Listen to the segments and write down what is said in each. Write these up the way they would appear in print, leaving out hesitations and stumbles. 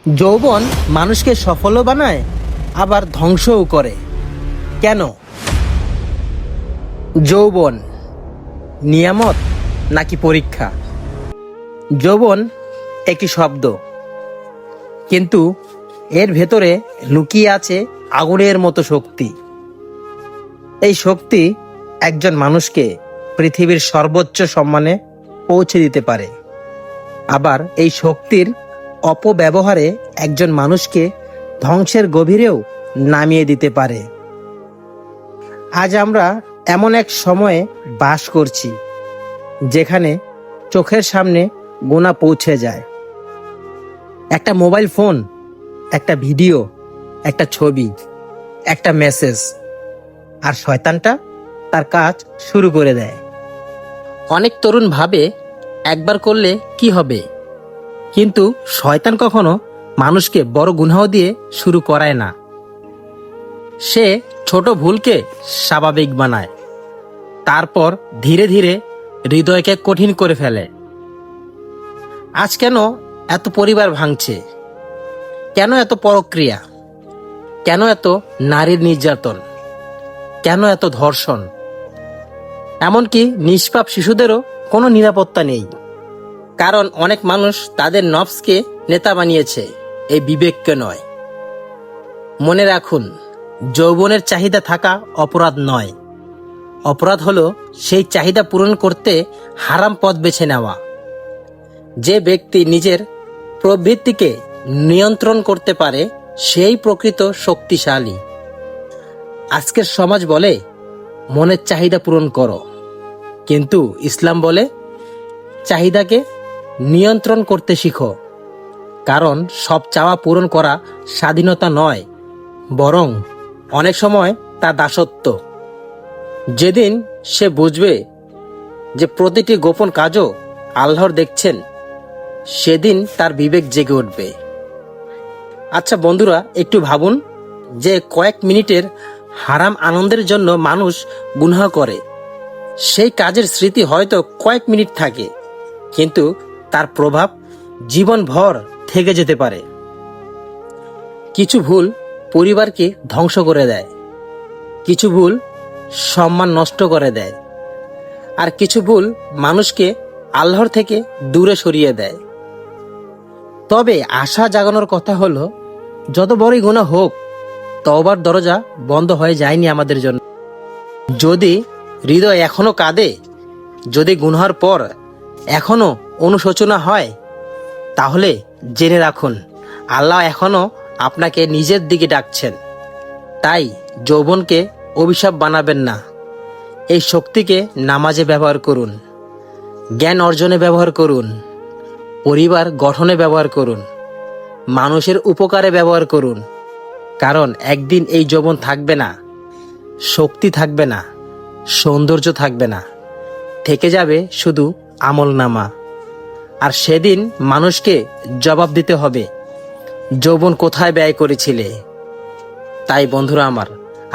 যৌবন মানুষকে সফলও বানায় আবার ধ্বংসও করে। কেন? যৌবন নিয়ামত নাকি পরীক্ষা? যৌবন একটি শব্দ, কিন্তু এর ভেতরে লুকিয়ে আছে আগুনের মতো শক্তি। এই শক্তি একজন মানুষকে পৃথিবীর সর্বোচ্চ সম্মানে পৌঁছে দিতে পারে, আবার এই শক্তির অপব্যবহারে একজন মানুষকে ধ্বংসের গভীরেও নামিয়ে দিতে পারে। আজ আমরা এমন এক সময়ে বাস করছি যেখানে চোখের সামনে গোনা পৌঁছে যায়। একটা মোবাইল ফোন, একটা ভিডিও, একটা ছবি, একটা মেসেজ, আর শয়তানটা তার কাজ শুরু করে দেয়। অনেক তরুণ ভাবে একবার করলে কি হবে, কিন্তু শয়তান কখনো মানুষকে বড় গুনাহ দিয়ে শুরু করায় না। সে ছোট ভুলকে স্বাভাবিক বানায়, তারপর ধীরে ধীরে হৃদয়কে কঠিন করে ফেলে। আজ কেন এত পরিবার ভাঙছে? কেন এত পরক্রিয়া? কেন এত নারীর নির্যাতন? কেন এত ধর্ষণ? এমনকি নিষ্পাপ শিশুদেরও কোনো নিরাপত্তা নেই, কারণ অনেক মানুষ তাদের নফসকে নেতা বানিয়েছে, এই বিবেককে নয়। মনে রাখুন, যৌবনের চাহিদা থাকা অপরাধ নয়। অপরাধ হলো সেই চাহিদা পূরণ করতে হারাম পথ বেছে নেওয়া। যে ব্যক্তি নিজের প্রবৃত্তিকে নিয়ন্ত্রণ করতে পারে সেই প্রকৃত শক্তিশালী। আজকের সমাজ বলে মনের চাহিদা পূরণ করো, কিন্তু ইসলাম বলে চাহিদাকে নিয়ন্ত্রণ করতে শিখো। কারণ সব চাওয়া পূরণ করা স্বাধীনতা নয়, বরং অনেক সময় তা দাসত্ব। যেদিন সে বুঝবে যে প্রতিটি গোপন কাজও আল্লাহর দেখছেন, সেদিন তার বিবেক জেগে উঠবে। আচ্ছা বন্ধুরা, একটু ভাবুন যে কয়েক মিনিটের হারাম আনন্দের জন্য মানুষ গুনাহ করে। সেই কাজের স্মৃতি হয়তো কয়েক মিনিট থাকে, কিন্তু তার প্রভাব জীবনভর থেকে যেতে পারে। কিছু ভুল পরিবারকে ধ্বংস করে দেয়, কিছু ভুল সম্মান নষ্ট করে দেয়, আর কিছু ভুল মানুষকে আল্লাহর থেকে দূরে সরিয়ে দেয়। তবে আশা জাগানোর কথা হলো, যত বড়ই গুনাহ হোক, তওবার দরজা বন্ধ হয়ে যায়নি আমাদের জন্য। যদি হৃদয় এখনো কাঁদে, যদি গুনাহর পর এখনো অনুশোচনা হয়, তাহলে জেনে রাখুন আল্লাহ এখনো আপনাকে নিজের দিকে ডাকছেন। তাই যৌবনকে অভিশাপ বানাবেন না। এই শক্তিকে নামাজে ব্যবহার করুন, জ্ঞান অর্জনে ব্যবহার করুন, পরিবার গঠনে ব্যবহার করুন, মানুষের উপকারে ব্যবহার করুন। কারণ একদিন এই যৌবন থাকবে না, শক্তি থাকবে না, সৌন্দর্য থাকবে না, থেকে যাবে শুধু আমলনামা। আর সেদিন মানুষকে জবাব দিতে হবে, যৌবন কোথায় ব্যয় করেছিলে। তাই বন্ধুরা আমার,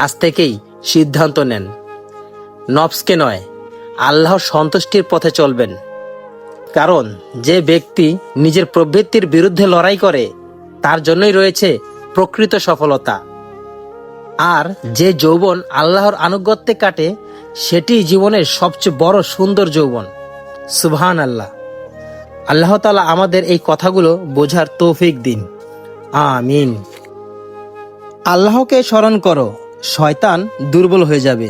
আজ থেকেই সিদ্ধান্ত নেন, নফসকে নয়, আল্লাহর সন্তুষ্টির পথে চলবেন। কারণ যে ব্যক্তি নিজের প্রবৃত্তির বিরুদ্ধে লড়াই করে, তার জন্যই রয়েছে প্রকৃত সফলতা। আর যে যৌবন আল্লাহর আনুগত্যে কাটে, সেটি জীবনের সবচেয়ে বড় সুন্দর যৌবন। সুবহান আল্লাহ। আল্লাহ তাআলা আমাদের এই কথাগুলো বোঝার তৌফিক দিন। আমিন। আল্লাহকে স্মরণ করো, শয়তান দুর্বল হয়ে যাবে।